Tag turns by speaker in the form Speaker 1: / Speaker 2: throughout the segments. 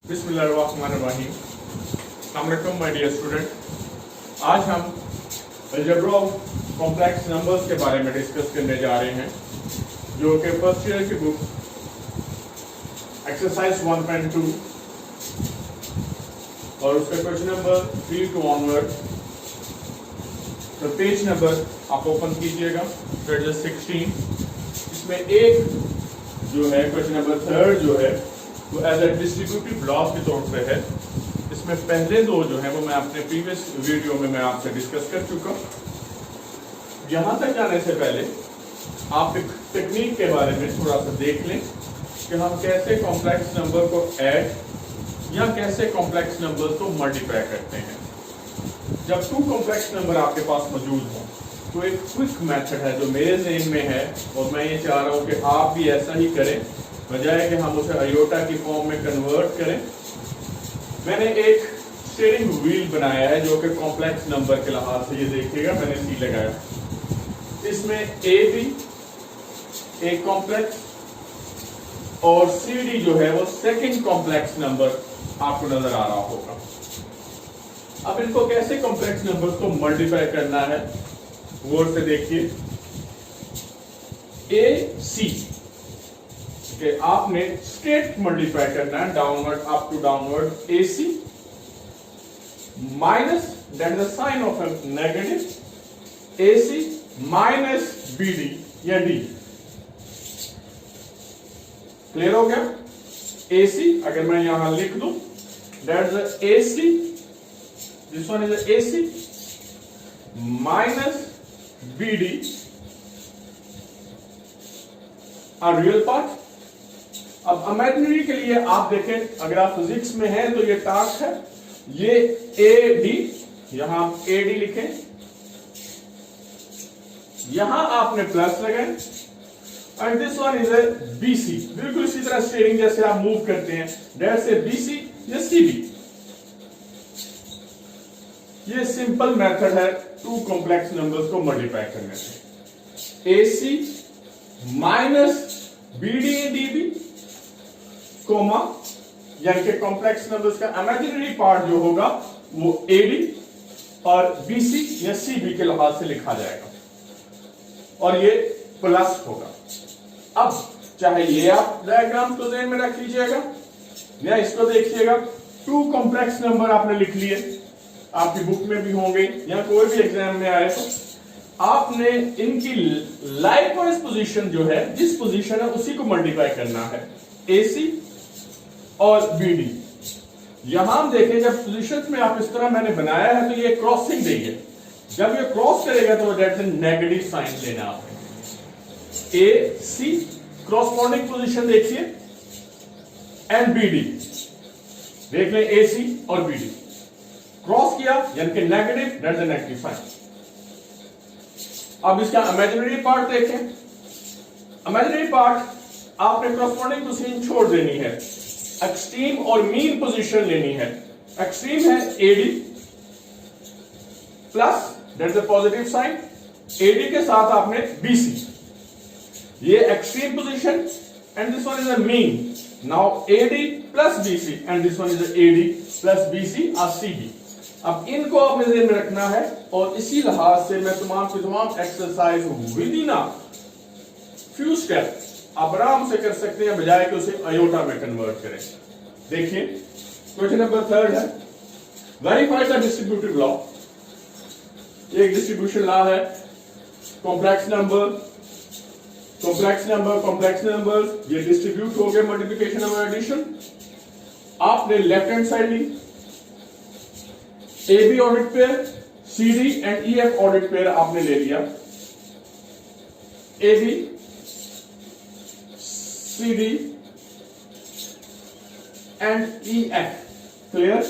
Speaker 1: बिस्मिल्लाहिर्रहमानिर्रहीम। अस्सलाम वालेकुम माय डियर स्टूडेंट। आज हम अलजेब्रा ऑफ कॉम्प्लेक्स नंबर्स के बारे में डिस्कस करने जा रहे हैं, जो कि फर्स्ट ईयर की बुक एक्सरसाइज 1.2 और उसका क्वेश्चन नंबर 3 टू ऑनवर्ड। तो पेज नंबर आप ओपन कीजिएगा, पेज 16। इसमें एक जो है क्वेश्चन नंबर 3 जो है वो एज ए डिस्ट्रीब्यूटिव लॉ के तौर पे है। इसमें पहले दो जो है वो मैं अपने प्रीवियस वीडियो में मैं आपसे डिस्कस कर चुका। यहाँ तक जाने से पहले आप एक टेक्निक के बारे में थोड़ा सा देख लें कि हम कैसे कॉम्प्लेक्स नंबर को ऐड या कैसे कॉम्प्लेक्स नंबर को मल्टीप्लाई करते हैं। जब टू कॉम्प्लेक्स नंबर आपके पास मौजूद हो तो एक क्विक मेथड है जो मेरे ज़हन में है और मैं ये चाह रहा हूँ कि आप भी ऐसा ही करें, बजाय कि हम उसे आयोटा की फॉर्म में कन्वर्ट करें। मैंने एक स्टीयरिंग व्हील बनाया है जो कि कॉम्प्लेक्स नंबर के लिहाज से, ये देखिएगा मैंने सी लगाया। इसमें ए बी एक कॉम्प्लेक्स और सी डी जो है वो सेकंड कॉम्प्लेक्स नंबर आपको नजर आ रहा होगा। अब इनको कैसे कॉम्प्लेक्स नंबर्स को मल्टीप्लाई करना है गौर से देखिए। ए सी कि आपने स्ट्रेट मल्टीप्लाई करना है, downward up to downward A C minus that is the sign of A negative A C minus B D या डी। क्लियर हो गया? ए सी अगर मैं यहां लिख दूं that is A C, this one is A C minus B D a real part. अब imaginary के लिए आप देखें, अगर आप फिजिक्स में हैं तो ये टास्क है, ये ए डी, यहां आप ए डी लिखें, यहां आपने प्लस लगाए and this one is A B C. बिल्कुल इसी तरह स्टीयरिंग जैसे आप मूव करते हैं, दैट से बी सी या सी बी। ये सिंपल मेथड है टू कॉम्प्लेक्स नंबर्स को मल्टीप्लाई करने से। A C minus B D D B comma, यानी कि कॉम्प्लेक्स नंबर्स का इमेजिनरी पार्ट जो होगा वो एडी और बीसी या सीबी के लिहाज से लिखा जाएगा और ये प्लस होगा। अब चाहे ये आप डायग्राम को ध्यान में रख लीजिएगा या इसको देखिएगा, टू कॉम्प्लेक्स नंबर आपने लिख लिए, आपकी बुक में भी होंगे या कोई भी एग्जाम में आए तो आपने इनकी लाइकवाइज पोजीशन जो है, जिस पोजीशन है उसी को मल्टीप्लाई करना है, एसी और बीडी। यहां हम देखें जब पोजीशन में आप इस तरह मैंने बनाया है तो ये क्रॉसिंग देंगे, जब ये क्रॉस करेगा तो दैट इज नेगेटिव साइन लेना आपने। ए सी क्रॉसपोंडिंग पोजीशन देखिए एंड बीडी देख लें, ए सी और बीडी क्रॉस किया यानी कि negative, that is negative sign. अब इसका इमेजिनरी पार्ट देखें। इमेजिनरी पार्ट आपने क्रॉसपोंडिंग पोजीशन छोड़ देनी है, एक्सट्रीम और मीन पोजीशन लेनी है। एक्सट्रीम है AD plus that is a positive sign, AD के साथ आपने बीसी, ये extreme position and this one is a mean. Now AD plus BC and this one is a AD plus BC or CB. अब इनको अपने ध्यान में रखना है और इसी लिहाज से मैं तमाम की तमाम exercise with in few step आप आराम से कर सकते हैं, बजाय कि उसे आयोटा में कन्वर्ट करें। देखिए क्वेश्चन नंबर 3 है, वेरीफाई द डिस्ट्रीब्यूटिव लॉ। एक डिस्ट्रीब्यूशन लॉ है, कॉम्प्लेक्स नंबर ये डिस्ट्रीब्यूट हो गए मल्टीप्लिकेशन और एडिशन। आपने लेफ्ट हैंड साइड ली, A B ordered pair, C D and E F ordered pair आपने ले लिया। A B C D and E F clear.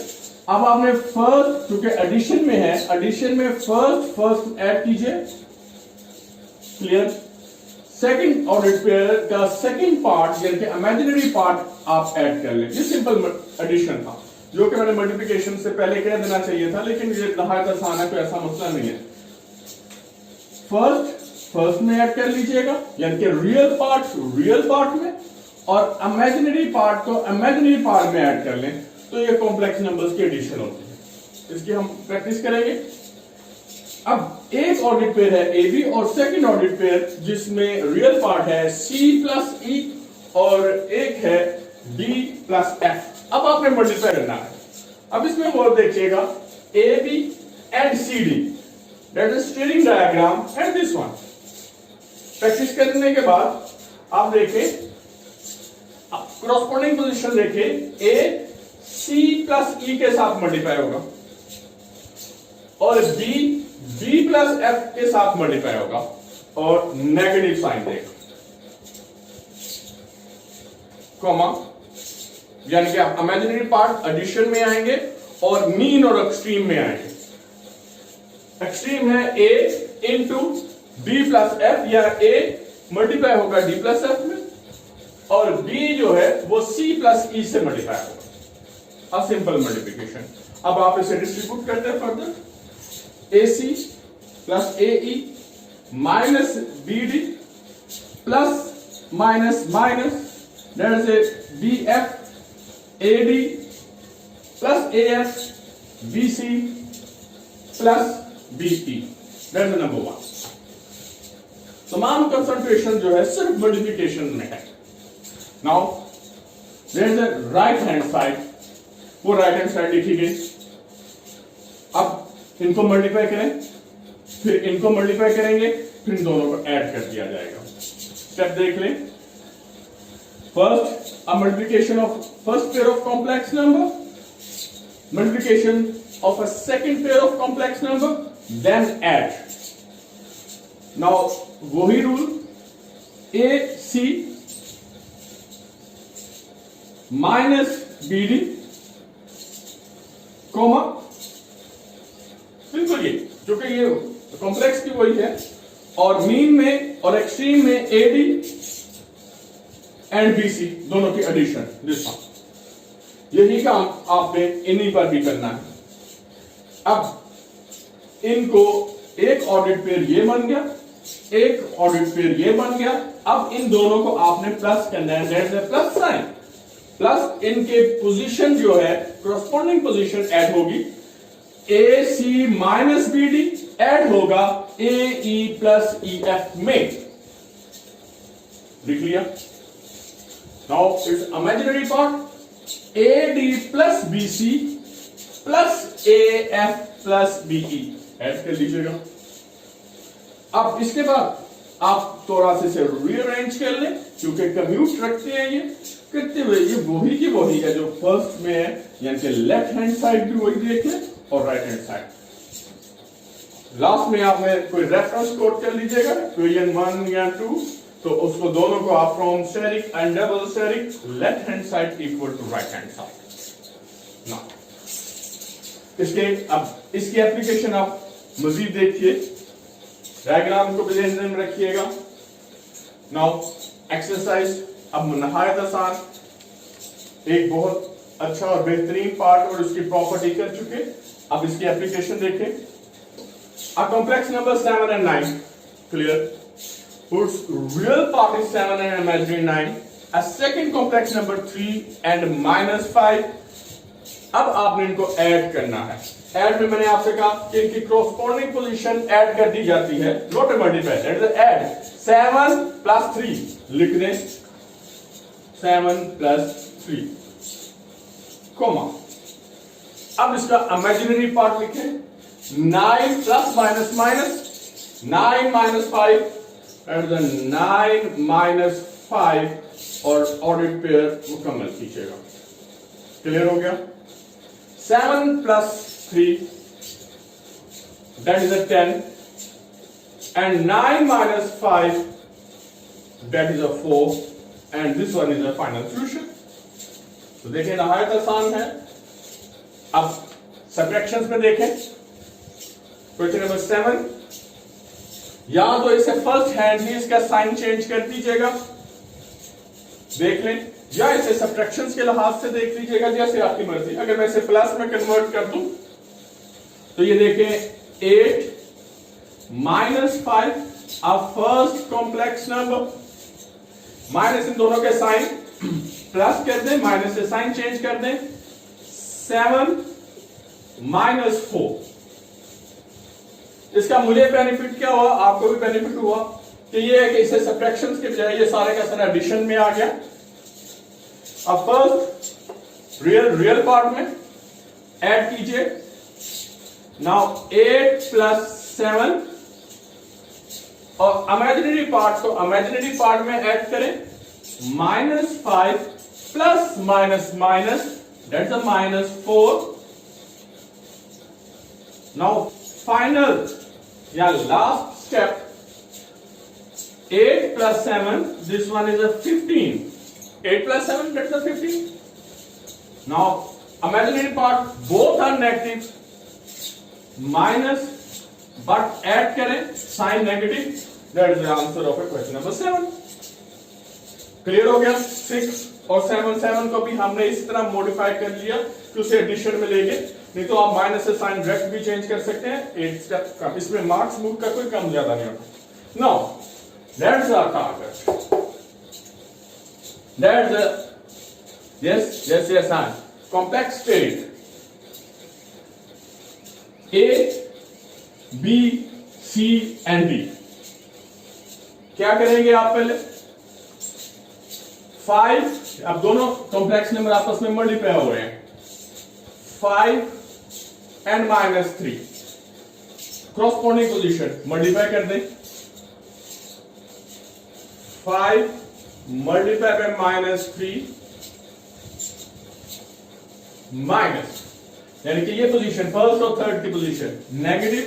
Speaker 1: अब आपने फर्स्ट, क्योंकि एडिशन में है, एडिशन में फर्स्ट ऐड कीजिए, क्लियर। सेकंड ऑर्डिट पेयर का सेकंड पार्ट यानी कि इमेजिनरी पार्ट आप ऐड कर लें। ये सिंपल एडिशन था जो कि मैंने मल्टीप्लिकेशन से पहले कह देना चाहिए था, लेकिन ये नहायत आसान है, कोई ऐसा मसला नहीं है। फर्स्ट में ऐड कर लीजिएगा यानी कि रियल पार्ट में और इमेजिनरी पार्ट को इमेजिनरी पार्ट में ऐड कर लें तो ये कॉम्प्लेक्स नंबर्स की एडिशन होती है। इसकी हम प्रैक्टिस करेंगे। अब एक ऑर्डिट पेयर है ए बी और सेकंड ऑर्डिट पेयर जिसमें रियल पार्ट है सी प्लस ई और एक है डी प्लस एफ। अब आपने मल्टीप्लाई करना है। अब इसमें और देखिएगा A B and C D, that is steering diagram and this one. Practice करने के बाद आप देखें कॉरस्पॉन्डिंग पोजीशन देखें, ए सी प्लस ई के साथ मल्टीप्लाई होगा और बी बी प्लस एफ के साथ मल्टीप्लाई होगा और नेगेटिव साइन देगा, कॉमा, यानी कि आप इमेजिनरी पार्ट एडिशन में आएंगे और मीन और एक्सट्रीम में आएंगे। एक्सट्रीम है ए इंटू बी प्लस एफ, या ए मल्टीप्लाई होगा डी प्लस एफ में और बी जो है वो सी प्लस ई से मल्टीप्लाई होगा, अ सिंपल मल्टीप्लिकेशन। अब आप इसे डिस्ट्रीब्यूट करते हैं further, A C plus A E minus B D plus minus minus, that is A B F A D plus A F B C plus B E, that is number one. समान concentration जो है सिर्फ multiplication में है। Now there is a right hand side, वो right hand side लिखी गई। अब इनको मल्टीप्लाई करें, फिर इनको मल्टीप्लाई करेंगे, फिर इन दोनों को ऐड कर दिया जाएगा। स्टेप देख लें। First, a multiplication of first pair of complex number, multiplication of a second pair of complex number, then add. Now वही rule, A C minus B D comma, बिल्कुल ये जो कि ये कॉम्प्लेक्स की वही है, और मीन में और एक्सट्रीम में A D and B C दोनों की एडिशन, दिस वन। यही काम आपने इन्हीं पर भी करना है। अब इनको एक ऑर्डिट पेयर ये बन गया, एक ऑर्डिट पेयर ये बन गया। अब इन दोनों को आपने प्लस करना है, that is plus sign, plus इनके पोजीशन जो है कॉरस्पॉन्डिंग पोजीशन ऐड होगी, A C minus B D add होगा A E plus E F में, लिख लिया। Now it's imaginary part A D plus B C plus A F plus B E add कर लीजिएगा। अब इसके बाद आप थोड़ा से रीअरेंज कर लें, क्योंकि कम्यूट रखते हैं ये करते हुए, ये वही की वही है जो फर्स्ट में है, यानी कि लेफ्ट हैंड साइड भी वही देख लें और राइट हैंड साइड। लास्ट में आपने कोई रेफरेंस कोड कर लीजिएगा, इक्वेशन 1 या 2, तो उसको दोनों को आप from asterisk and double asterisk, left hand side equal to right hand side. Now इसके अब इसकी एप्लीकेशन आप मजीद देखिए, डायग्राम को भी ध्यान में रखिएगा। नाउ एक्सरसाइज अब नहायत आसान, एक बहुत अच्छा और बेहतरीन पार्ट और उसकी प्रॉपर्टी कर चुके। अब इसकी एप्लीकेशन देखें। A complex number 7 and 9, clear, whose real part is 7 and imaginary 9. A second complex number 3 and minus 5. अब आपने इनको ऐड करना है। ऐड में मैंने आपसे कहा कि इनकी कॉरस्पॉन्डिंग पोजीशन ऐड कर दी जाती है, not multiply, that is add. 7 plus 3 लिख दें, 7 प्लस 3 कोमा। अब इसका इमेजिनरी पार्ट लिखें, 9 plus minus minus 9 minus 5, that is 9 minus 5 और ऑर्डिट पेयर मुकम्मल कीजिएगा। क्लियर हो गया? 7 plus 3, that is a 10, and 9 minus 5, that is a 4, and this one is a final solution. तो देखें नहायत आसान है। अब सबट्रैक्शंस में देखें, क्वेश्चन नंबर 7, या तो इसे फर्स्ट हैंड ही इसका साइन चेंज कर दीजिएगा, देख लें, या इसे सब्ट्रैक्शंस के लिहाज से देख लीजिएगा, जैसे आपकी मर्जी। अगर मैं इसे प्लस में कन्वर्ट कर दूं तो ये देखें 8 minus 5 uh first complex number, minus इन दोनों के साइन, प्लस कर दें, माइनस से साइन चेंज कर दें, 7 माइनस 4। इसका मुझे बेनिफिट क्या हुआ, आपको भी बेनिफिट हुआ कि ये है कि इसे सब्ट्रैक्शंस के बजाय ये सारे का सारा एडिशन में आ गया। अब फर्स्ट रियल पार्ट में ऐड कीजिए। नाउ 8 प्लस 7 और इमेजिनरी पार्ट में ऐड करें, -5 plus minus minus, that's a -4। Now final या last step, 8 plus 7, this one is a 15. 8 plus 7, that's a 15. Now, imaginary part, both are negative. Minus, but add करें, sign negative. That is the answer of a question number 7. Clear हो गया? 6 और 7 को भी हमने इस तरह modify कर लिया कि उसे addition में ले गए। नहीं तो आप माइनस से साइन डायरेक्ट भी चेंज कर सकते हैं। 8 स्टेप का इसमें मार्क्स मूव का कोई कम ज्यादा नहीं होता। Now that's our target, that's the yes complex state A B C and D. क्या करेंगे आप पहले 5, अब दोनों कॉम्प्लेक्स नंबर आपस में मल्टीप्लाई हो रहे हैं, 5 and -3 corresponding position मल्टीप्लाई कर दें, 5 मल्टीप्लाई बाय -3 माइनस, यानी कि ये पोजीशन फर्स्ट और थर्ड की पोजीशन नेगेटिव।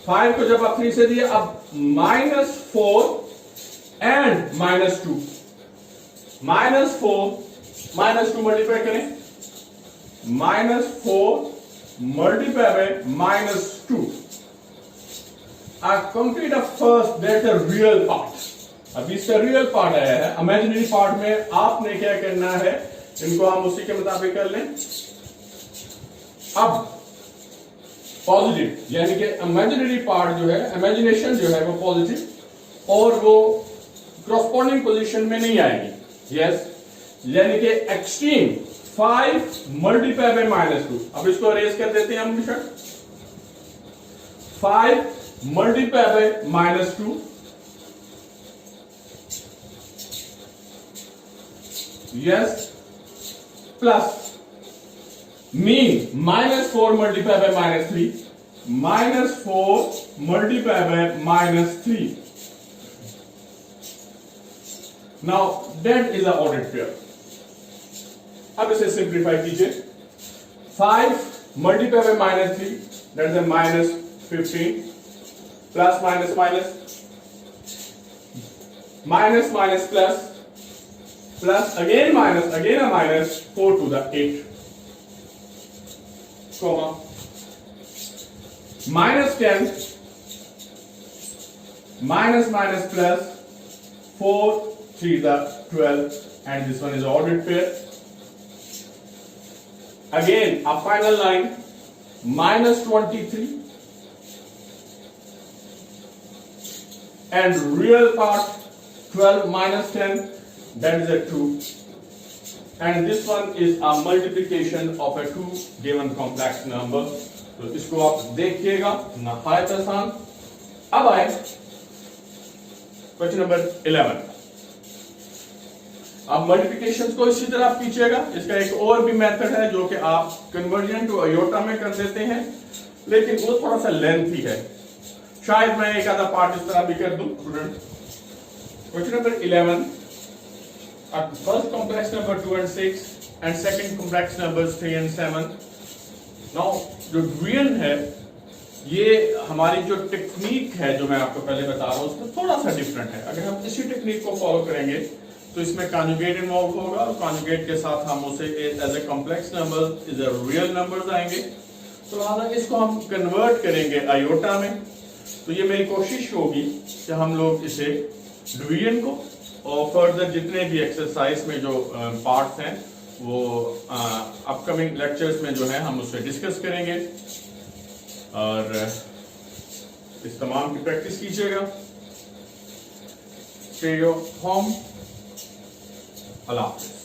Speaker 1: 5 को जब आप 3 से दिए, अब -4 एंड -2, -4 -2 मल्टीप्लाई करें, -4 multiplied by -2. I complete the first, that's the real part. अब इसका रियल पार्ट आया है। इमेजिनरी पार्ट में आपने क्या करना है, इनको हम उसी के मुताबिक कर लें। अब पॉजिटिव, यानी कि इमेजिनरी पार्ट जो है, इमेजिनेशन जो है वो पॉजिटिव और वो क्रॉसपोंडिंग पोजीशन में नहीं आएगी। यस, यानी कि एक्सट्रीम 5 मल्टीप्लाई बाय -2। अब इसको अरेज कर देते हैं हम निशा। 5 multiply by -2 yes, plus mean -4 multiply by -3, -4 multiply by -3। Now that is a ordered pair. अब इसे सिंप्लीफाई कीजिए, 5 multiply by -3, that is -15, plus minus minus, minus minus plus, plus again a minus, 4 to the 8, comma, -10, minus plus, 4 3 the 12, and this one is ordered pair. Again a final line, -23 and real part 12 minus 10, that is a 2, and this one is a multiplication of a 2 given complex number. तो इसको आप देखिएगा, नहायत आसान। अब आए question number 11। अब multiplication को इसी तरह आप कीजिएगा। इसका एक और भी मेथड है जो कि आप कन्वर्जन टू आयोटा में कर देते हैं, लेकिन वो थोड़ा सा लेंथी है। शायद मैं एक आधा पार्ट इस तरह भी कर दूं student. Question number 11, first complex number 2 and 6 and second complex numbers 3 and 7। Now जो डिवीजन है, ये हमारी जो टेक्निक है जो मैं आपको पहले बता रहा हूं उसमें थोड़ा सा डिफरेंट है। अगर हम इसी टेक्निक को फॉलो करेंगे तो इसमें कॉन्जुगेट इन्वॉल्व होगा, और कॉन्जुगेट के साथ हम उसे as a complex number is a real numbers आएंगे। तो लिहाजा इसको हम कन्वर्ट करेंगे आयोटा में। तो ये मेरी कोशिश होगी कि हम लोग इसे डिवीजन को और फर्दर जितने भी एक्सरसाइज में जो पार्ट्स हैं वो अपकमिंग लेक्चर्स में जो है हम उससे डिस्कस करेंगे, और इस तमाम की प्रैक्टिस कीजिएगा। Stay your home, Allah Hafiz.